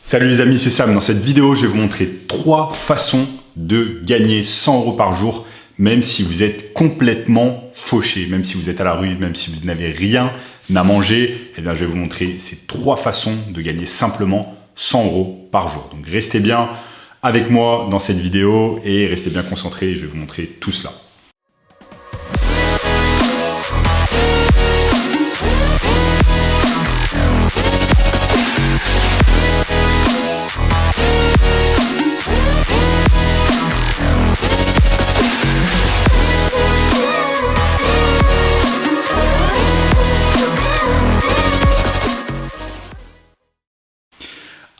Salut les amis, c'est Sam. Dans cette vidéo, je vais vous montrer 3 façons de gagner 100 € par jour, même si vous êtes complètement fauché, même si vous êtes à la rue, même si vous n'avez rien à manger. Eh bien, je vais vous montrer ces 3 façons de gagner simplement 100 € par jour. Donc, restez bien avec moi dans cette vidéo et restez bien concentrés. Je vais vous montrer tout cela.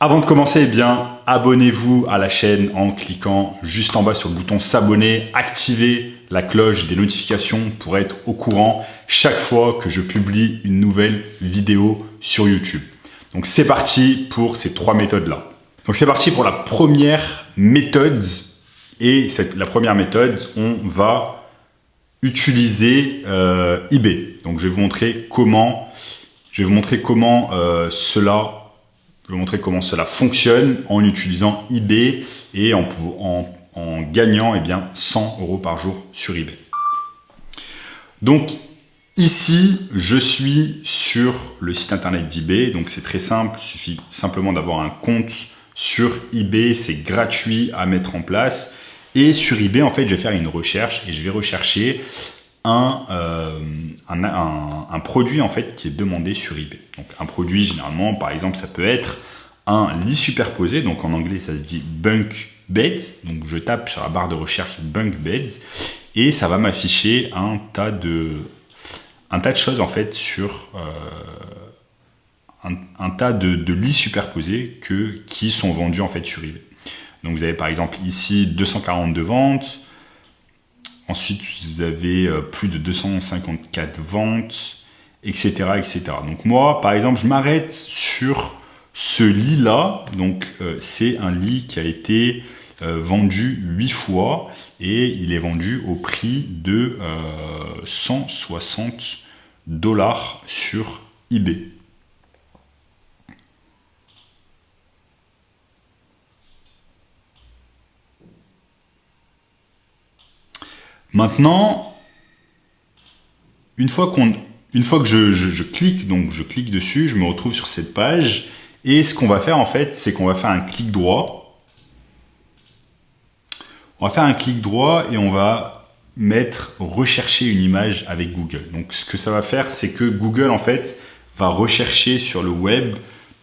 Avant de commencer, eh bien, abonnez-vous à la chaîne en cliquant juste en bas sur le bouton s'abonner, activez la cloche des notifications pour être au courant chaque fois que je publie une nouvelle vidéo sur YouTube. Donc c'est parti pour ces 3 méthodes-là. Donc c'est parti pour la première méthode. Et la première méthode, on va utiliser eBay. Donc je vais vous montrer comment, cela fonctionne en utilisant eBay et en gagnant eh bien, 100 € par jour sur eBay. Donc ici, je suis sur le site internet d'eBay. Donc c'est très simple, il suffit simplement d'avoir un compte sur eBay. C'est gratuit à mettre en place. Et sur eBay, en fait, je vais faire une recherche et je vais rechercher un produit en fait qui est demandé sur eBay. Donc un produit généralement, par exemple, ça peut être un lit superposé. Donc en anglais, ça se dit bunk beds. Donc je tape sur la barre de recherche bunk beds et ça va m'afficher un tas de choses en fait sur un tas de lits superposés qui sont vendus en fait sur eBay. Donc vous avez par exemple ici 242 ventes. Ensuite, vous avez plus de 254 ventes, etc., etc. Donc moi, par exemple, je m'arrête sur ce lit-là. Donc c'est un lit qui a été vendu 8 fois et il est vendu au prix de 160 $ sur eBay. Maintenant, une fois que je clique, donc je clique dessus, je me retrouve sur cette page. Et ce qu'on va faire en fait, c'est qu'on va faire un clic droit. On va faire un clic droit et on va mettre rechercher une image avec Google. Donc ce que ça va faire, c'est que Google en fait va rechercher sur le web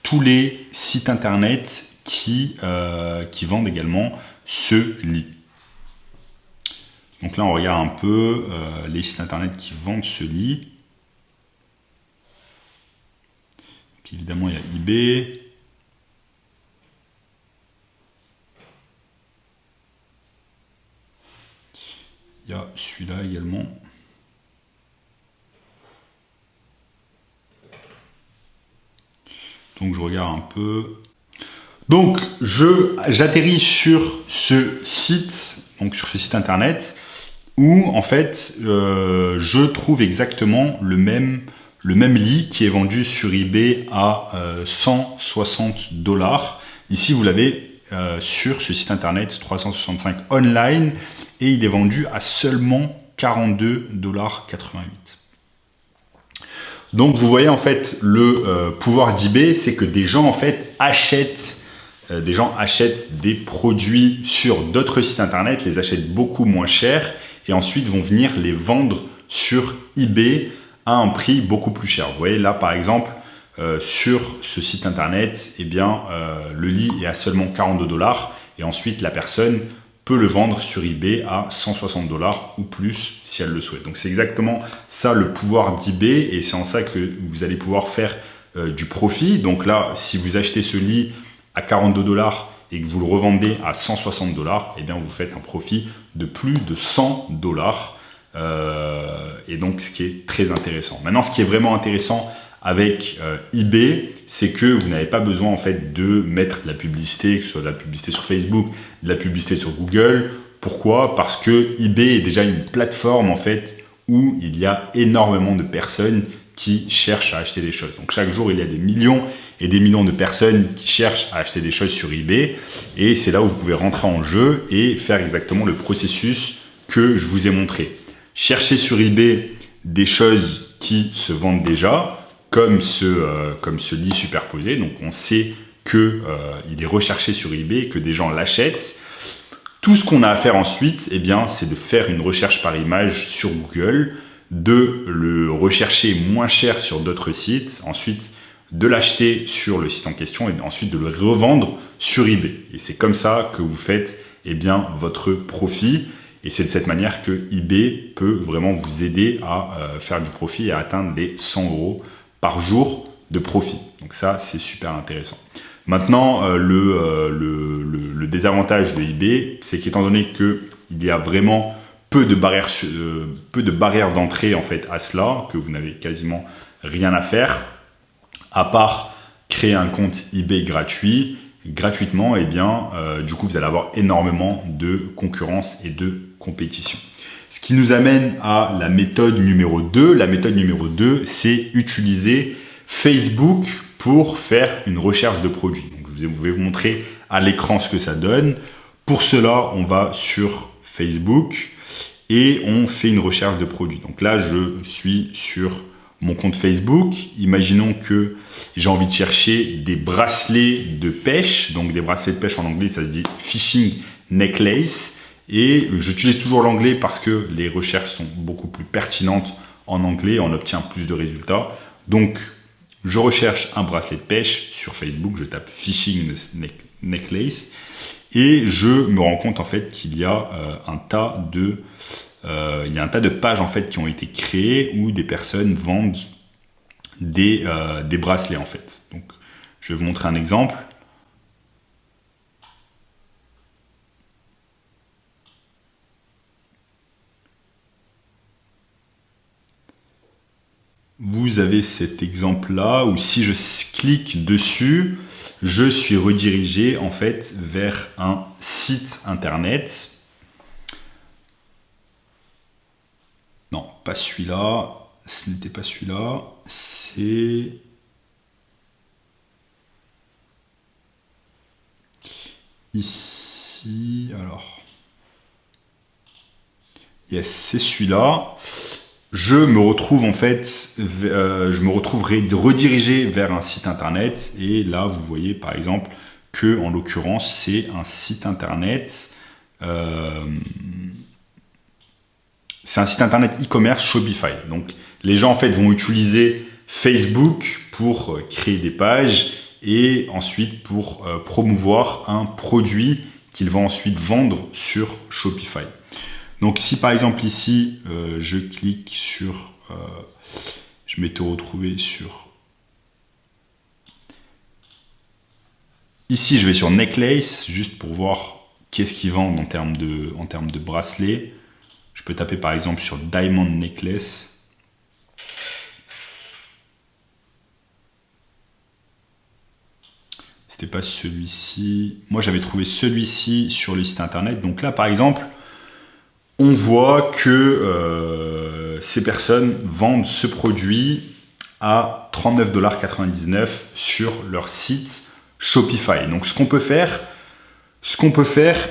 tous les sites internet qui vendent également ce lit. Donc là, on regarde un peu les sites internet qui vendent ce lit. Donc, évidemment, il y a eBay. Il y a celui-là également. Donc je regarde un peu. Donc j'atterris sur ce site, internet, où en fait je trouve exactement le même lit qui est vendu sur eBay à 160 $. Ici vous l'avez sur ce site internet 365 online et il est vendu à seulement 42,88 $. Donc vous voyez en fait le pouvoir d'eBay, c'est que des gens en fait achètent des produits sur d'autres sites internet, les achètent beaucoup moins cher et ensuite vont venir les vendre sur eBay à un prix beaucoup plus cher. Vous voyez là par exemple sur ce site internet, eh bien, le lit est à seulement 42 $ et ensuite la personne peut le vendre sur eBay à 160 $ ou plus si elle le souhaite. Donc c'est exactement ça le pouvoir d'eBay et c'est en ça que vous allez pouvoir faire du profit. Donc là, si vous achetez ce lit à 42 $ et que vous le revendez à 160 $, eh bien vous faites un profit de plus de 100 $. Et donc ce qui est très intéressant. Maintenant, ce qui est vraiment intéressant avec eBay, c'est que vous n'avez pas besoin en fait de mettre de la publicité, que ce soit de la publicité sur Facebook, de la publicité sur Google. Pourquoi? Parce que eBay est déjà une plateforme en fait où il y a énormément de personnes qui cherchent à acheter des choses. Donc chaque jour, il y a des millions et des millions de personnes qui cherchent à acheter des choses sur eBay. Et c'est là où vous pouvez rentrer en jeu et faire exactement le processus que je vous ai montré. Cherchez sur eBay des choses qui se vendent déjà, comme ce lit superposé. Donc on sait qu'il est recherché sur eBay, que des gens l'achètent. Tout ce qu'on a à faire ensuite, eh bien, c'est de faire une recherche par image sur Google, de le rechercher moins cher sur d'autres sites, ensuite de l'acheter sur le site en question et ensuite de le revendre sur eBay. Et c'est comme ça que vous faites eh bien, votre profit. Et c'est de cette manière que eBay peut vraiment vous aider à faire du profit et à atteindre les 100 € par jour de profit. Donc ça, c'est super intéressant. Maintenant, le désavantage de eBay, c'est qu'étant donné qu'il y a vraiment peu de barrières d'entrée en fait à cela, que vous n'avez quasiment rien à faire, à part créer un compte eBay gratuitement, et bien, du coup, vous allez avoir énormément de concurrence et de compétition. Ce qui nous amène à la méthode numéro 2. La méthode numéro 2, c'est utiliser Facebook pour faire une recherche de produits. Donc, je vais vous montrer à l'écran ce que ça donne. Pour cela, on va sur Facebook et on fait une recherche de produits. Donc là, je suis sur mon compte Facebook. Imaginons que j'ai envie de chercher des bracelets de pêche. Donc des bracelets de pêche en anglais, ça se dit fishing necklace. Et j'utilise toujours l'anglais parce que les recherches sont beaucoup plus pertinentes en anglais. On obtient plus de résultats. Donc, je recherche un bracelet de pêche sur Facebook. Je tape fishing necklace. Et je me rends compte en fait qu'il y a un tas de pages en fait qui ont été créées où des personnes vendent des bracelets en fait. Donc, je vais vous montrer un exemple. Vous avez cet exemple-là où si je clique dessus, je suis redirigé en fait vers un site internet. Non, pas celui-là. Ce n'était pas celui-là. C'est ici. Alors, yes, c'est celui-là. Je me retrouve en fait, redirigé vers un site internet et là vous voyez par exemple que en l'occurrence c'est un site internet, c'est un site internet e-commerce Shopify. Donc les gens en fait vont utiliser Facebook pour créer des pages et ensuite pour promouvoir un produit qu'ils vont ensuite vendre sur Shopify. Donc si par exemple ici, je clique sur, je m'étais retrouvé sur, ici je vais sur necklace, juste pour voir qu'est-ce qu'ils vendent en termes de bracelets. Je peux taper par exemple sur diamond necklace. C'était pas celui-ci. Moi j'avais trouvé celui-ci sur le site internet. Donc là par exemple, on voit que ces personnes vendent ce produit à 39,99 $ sur leur site Shopify. Donc ce qu'on peut faire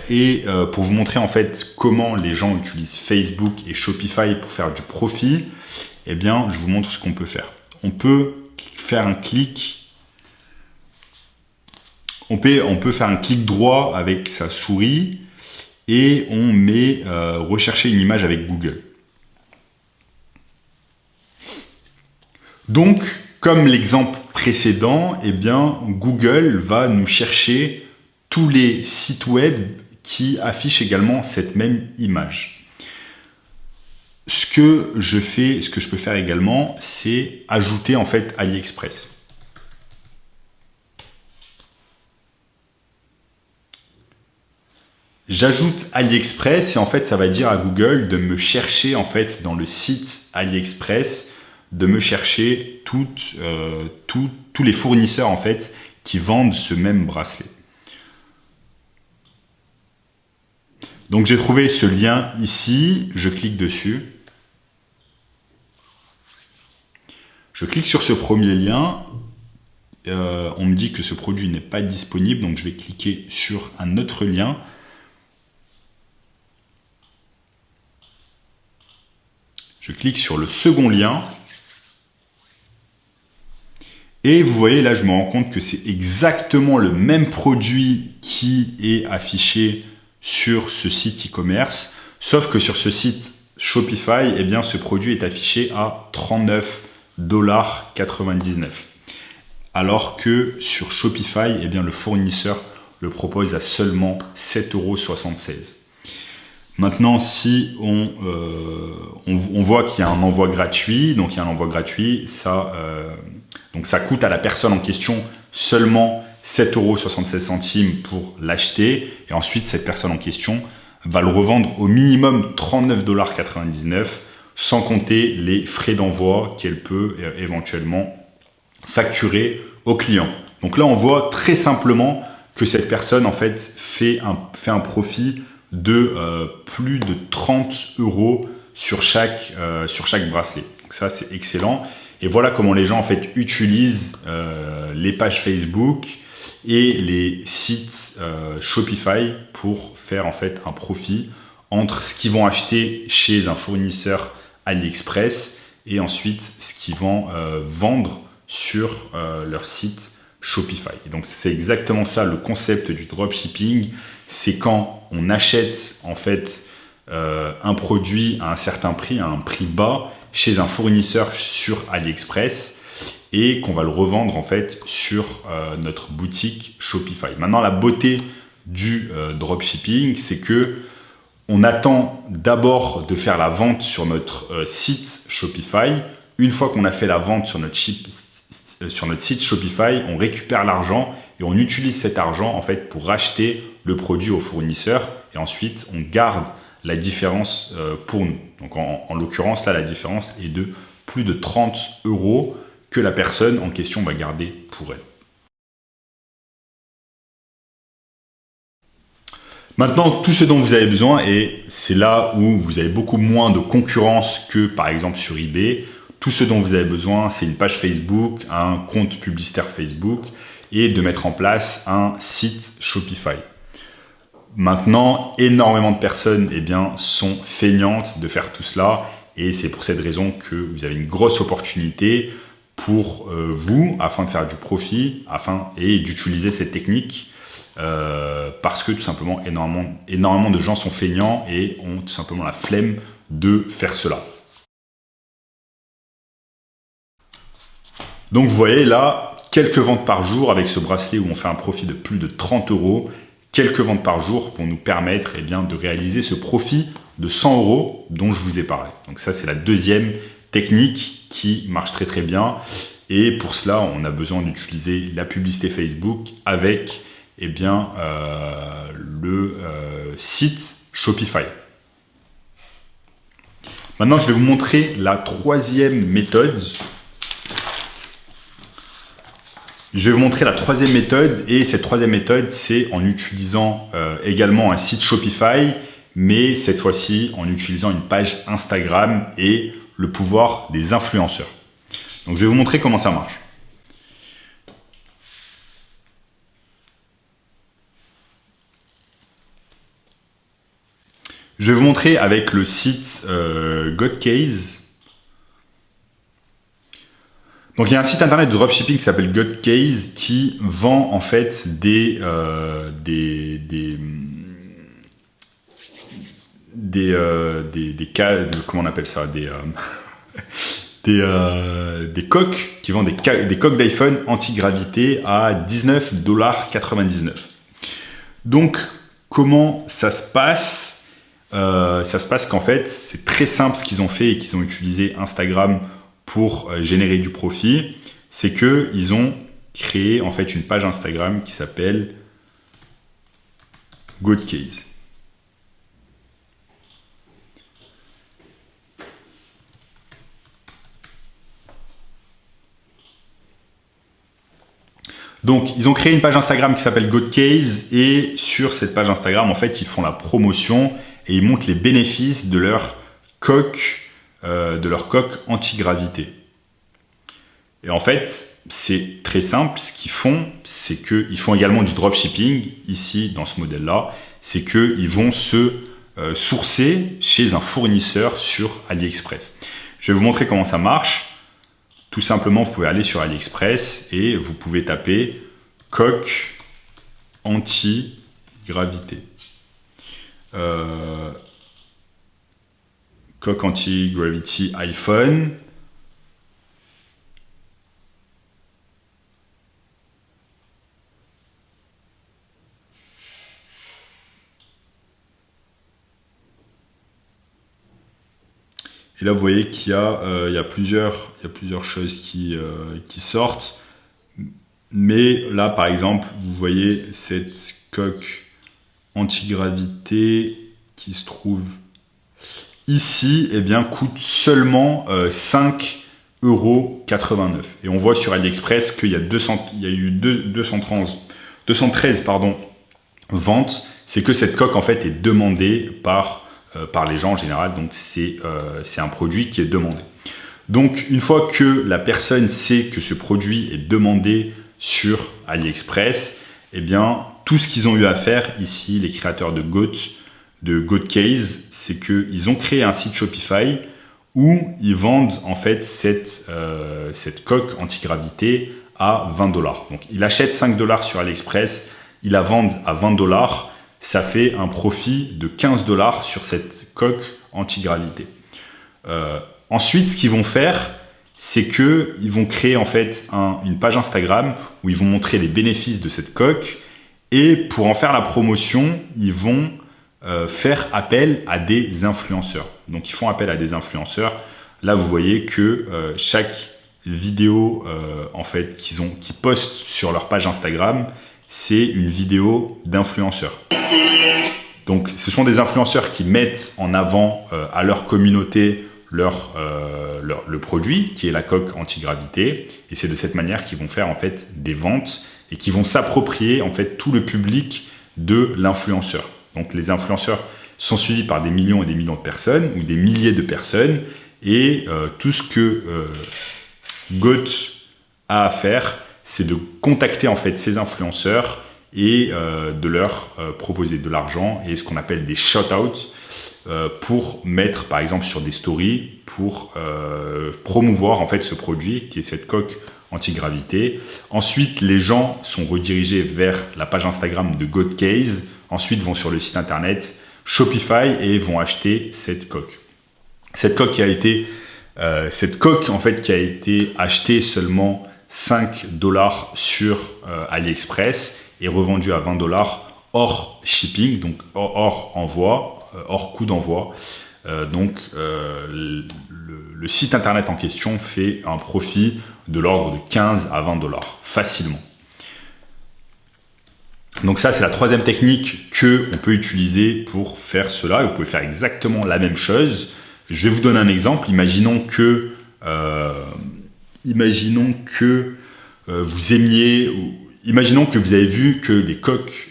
et pour vous montrer en fait comment les gens utilisent Facebook et Shopify pour faire du profit, eh bien je vous montre ce qu'on peut faire. On peut faire un clic, on peut faire un clic droit avec sa souris et on met rechercher une image avec Google. Donc, comme l'exemple précédent, eh bien, Google va nous chercher tous les sites web qui affichent également cette même image. Ce que je peux faire également, c'est ajouter en fait AliExpress. J'ajoute AliExpress et en fait ça va dire à Google de me chercher en fait dans le site AliExpress, de me chercher tous les fournisseurs en fait qui vendent ce même bracelet. Donc j'ai trouvé ce lien ici, je clique dessus. Je clique sur ce premier lien. On me dit que ce produit n'est pas disponible, donc je vais cliquer sur un autre lien. Je clique sur le second lien. Et vous voyez, là, je me rends compte que c'est exactement le même produit qui est affiché sur ce site e-commerce, sauf que sur ce site Shopify, eh bien, ce produit est affiché à 39,99 $. Alors que sur Shopify, eh bien, le fournisseur le propose à seulement 7,76 €. Maintenant, si on voit qu'il y a un envoi gratuit, donc il y a un envoi gratuit, donc ça coûte à la personne en question seulement 7,76 € pour l'acheter. Et ensuite, cette personne en question va le revendre au minimum 39,99 $, sans compter les frais d'envoi qu'elle peut éventuellement facturer au client. Donc là, on voit très simplement que cette personne en fait fait un profit de plus de 30 € sur chaque bracelet. Donc ça, c'est excellent. Et voilà comment les gens en fait utilisent les pages Facebook et les sites Shopify pour faire en fait un profit entre ce qu'ils vont acheter chez un fournisseur AliExpress et ensuite ce qu'ils vont vendre sur leur site Shopify. Et donc c'est exactement ça le concept du dropshipping. C'est quand on achète en fait un produit à un certain prix, à un prix bas, chez un fournisseur sur AliExpress et qu'on va le revendre en fait sur notre boutique Shopify. Maintenant, la beauté du dropshipping, c'est que on attend d'abord de faire la vente sur notre site Shopify. Une fois qu'on a fait la vente sur notre site Shopify, on récupère l'argent et on utilise cet argent en fait pour racheter le produit au fournisseur et ensuite on garde la différence pour nous. Donc en l'occurrence là, la différence est de plus de 30 € que la personne en question va garder pour elle. Maintenant, tout ce dont vous avez besoin, et c'est là où vous avez beaucoup moins de concurrence que par exemple sur eBay, tout ce dont vous avez besoin, c'est une page Facebook, un compte publicitaire Facebook et de mettre en place un site Shopify. Maintenant, énormément de personnes sont feignantes de faire tout cela et c'est pour cette raison que vous avez une grosse opportunité pour vous afin de faire du profit et d'utiliser cette technique parce que tout simplement énormément de gens sont feignants et ont tout simplement la flemme de faire cela. Donc vous voyez là, quelques ventes par jour avec ce bracelet où on fait un profit de plus de 30 €. Quelques ventes par jour vont nous permettre de réaliser ce profit de 100 € dont je vous ai parlé. Donc ça, c'est la deuxième technique qui marche très très bien. Et pour cela, on a besoin d'utiliser la publicité Facebook avec le site Shopify. Maintenant, je vais vous montrer la troisième méthode. Je vais vous montrer la troisième méthode et cette troisième méthode, c'est en utilisant également un site Shopify, mais cette fois-ci en utilisant une page Instagram et le pouvoir des influenceurs. Donc, je vais vous montrer comment ça marche. Je vais vous montrer avec le site Godcase. Donc, il y a un site internet de dropshipping qui s'appelle Godcase qui vend en fait comment on appelle ça, des coques, qui vendent des coques d'iPhone anti-gravité à 19,99 $. Donc, comment ça se passe? Ça se passe qu'en fait, c'est très simple ce qu'ils ont fait et qu'ils ont utilisé Instagram pour générer du profit. C'est qu'ils ont créé en fait une page Instagram qui s'appelle Godcase. Donc, ils ont créé une page Instagram qui s'appelle Godcase et sur cette page Instagram, en fait, ils font la promotion et ils montrent les bénéfices de leur coque anti-gravité. Et en fait, c'est très simple. Ce qu'ils font, c'est qu'ils font également du dropshipping, ici, dans ce modèle-là. C'est qu'ils vont se sourcer chez un fournisseur sur AliExpress. Je vais vous montrer comment ça marche. Tout simplement, vous pouvez aller sur AliExpress et vous pouvez taper coque anti-gravité. Coque anti-gravity iPhone. Et là, vous voyez qu'il y a plusieurs choses qui sortent. Mais là, par exemple, vous voyez cette coque anti-gravité qui se trouve ici, eh bien, coûte seulement 5,89 €. Et on voit sur AliExpress qu'il y a eu 213 ventes. C'est que cette coque, en fait, est demandée par les gens en général, donc c'est un produit qui est demandé. Donc une fois que la personne sait que ce produit est demandé sur AliExpress, eh bien tout ce qu'ils ont eu à faire ici, les créateurs de GoatCase, c'est qu'ils ont créé un site Shopify où ils vendent en fait cette coque anti-gravité à 20 $. Donc ils achètent 5 $ sur AliExpress, ils la vendent à 20 $. Ça fait un profit de 15 $ sur cette coque anti-gravité. Ensuite, ce qu'ils vont faire, c'est qu'ils vont créer en fait une page Instagram où ils vont montrer les bénéfices de cette coque. Et pour en faire la promotion, ils vont faire appel à des influenceurs. Donc, ils font appel à des influenceurs. Là, vous voyez que chaque vidéo en fait, qu'ils postent sur leur page Instagram, c'est une vidéo d'influenceurs. Donc, ce sont des influenceurs qui mettent en avant à leur communauté le produit, qui est la coque anti-gravité. Et c'est de cette manière qu'ils vont faire en fait des ventes et qui vont s'approprier en fait tout le public de l'influenceur. Donc, les influenceurs sont suivis par des millions et des millions de personnes ou des milliers de personnes. Et tout ce que Goat a à faire, c'est de contacter en fait ces influenceurs et de leur proposer de l'argent et ce qu'on appelle des shout-outs pour mettre par exemple sur des stories pour promouvoir en fait ce produit qui est cette coque anti-gravité. Ensuite, les gens sont redirigés vers la page Instagram de GoatCase, ensuite vont sur le site internet Shopify et vont acheter cette coque. Cette coque en fait qui a été achetée seulement 5 $ sur AliExpress et revendu à 20 $ hors shipping, donc hors envoi, hors coût d'envoi. Donc le site internet en question fait un profit de l'ordre de 15 à 20 $ facilement. Donc ça, c'est la troisième technique qu'on peut utiliser pour faire cela. Et vous pouvez faire exactement la même chose. Je vais vous donner un exemple. Imaginons que vous aimiez, imaginons que vous avez vu que les coques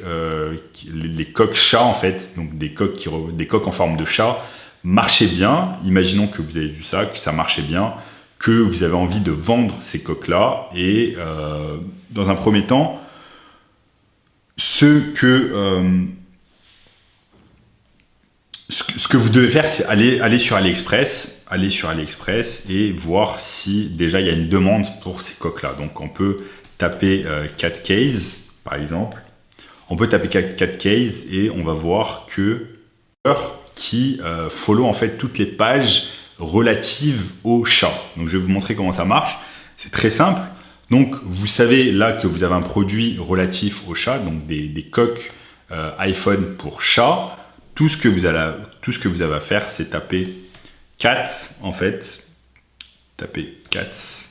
chats en fait, donc des coques en forme de chat marchaient bien. Imaginons que vous avez vu ça, que ça marchait bien, que vous avez envie de vendre ces coques-là. Et dans un premier temps, ce que vous devez faire, c'est aller sur AliExpress et voir si déjà il y a une demande pour ces coques-là. Donc on peut taper CatCase par exemple. On peut taper CatCase et on va voir que qui follow en fait toutes les pages relatives au chat. Donc je vais vous montrer comment ça marche. C'est très simple. Donc vous savez là que vous avez un produit relatif au chat, donc des coques iPhone pour chat. Tout ce que vous avez à faire, c'est taper cat en fait. Taper cats.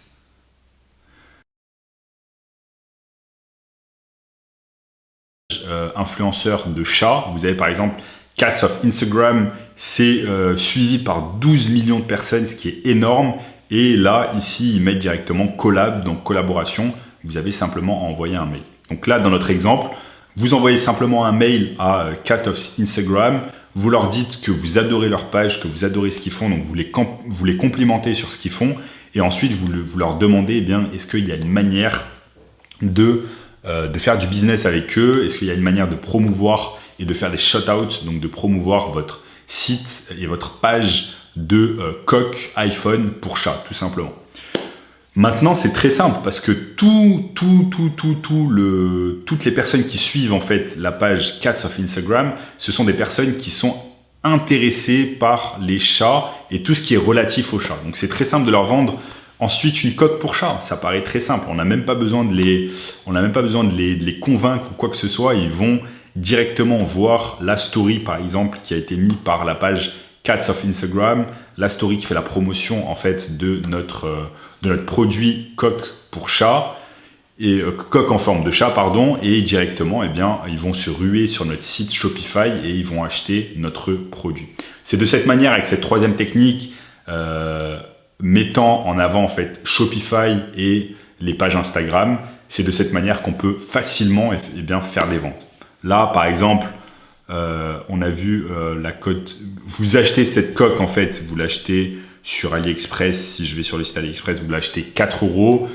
Influenceur de chat. Vous avez par exemple Cats of Instagram, c'est suivi par 12 millions de personnes, ce qui est énorme. Et là, ici, ils mettent directement collab, donc collaboration. Vous avez simplement à envoyer un mail. Donc là, dans notre exemple, vous envoyez simplement un mail à Cat of Instagram. Vous leur dites que vous adorez leur page, que vous adorez ce qu'ils font. Donc vous les complimentez sur ce qu'ils font. Et ensuite, vous leur demandez, eh bien, est-ce qu'il y a une manière de faire du business avec eux? Est-ce qu'il y a une manière de promouvoir et de faire des shout-outs, donc de promouvoir votre site et votre page de coque iPhone pour chat, tout simplement. Maintenant, c'est très simple parce que toutes les personnes qui suivent en fait la page Cats of Instagram, ce sont des personnes qui sont intéressées par les chats et tout ce qui est relatif aux chats. Donc, c'est très simple de leur vendre ensuite une coque pour chat. Ça paraît très simple. On n'a même pas besoin de les convaincre ou quoi que ce soit. Ils vont directement voir la story, par exemple, qui a été mise par la page Cats of Instagram, la story qui fait la promotion en fait de notre produit coque pour chat et coque en forme de chat pardon, et directement eh bien ils vont se ruer sur notre site Shopify et ils vont acheter notre produit. C'est de cette manière, avec cette troisième technique mettant en avant en fait Shopify et les pages Instagram, c'est de cette manière qu'on peut facilement eh bien faire des ventes. Là par exemple on a vu la cote. Vous achetez cette coque en fait, vous l'achetez sur AliExpress. Si je vais sur le site AliExpress, vous l'achetez 4 €,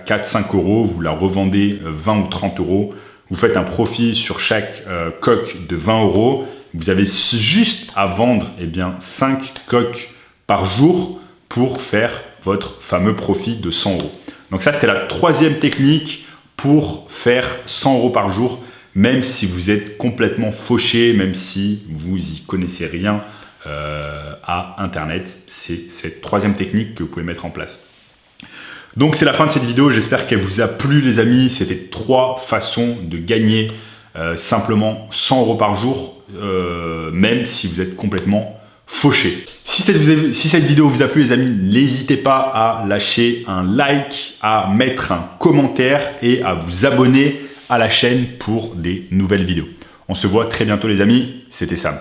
4-5 €, vous la revendez 20 ou 30 €. Vous faites un profit sur chaque coque de 20 €. Vous avez juste à vendre eh bien 5 coques par jour pour faire votre fameux profit de 100 €. Donc ça, c'était la troisième technique pour faire 100 € par jour. Même si vous êtes complètement fauché, même si vous y connaissez rien à Internet, c'est cette troisième technique que vous pouvez mettre en place. Donc c'est la fin de cette vidéo, j'espère qu'elle vous a plu les amis. C'était 3 façons de gagner simplement 100 € par jour, même si vous êtes complètement fauché. Si cette vidéo vous a plu les amis, n'hésitez pas à lâcher un like, à mettre un commentaire et à vous abonner à la chaîne pour des nouvelles vidéos. On se voit très bientôt les amis, c'était Sam.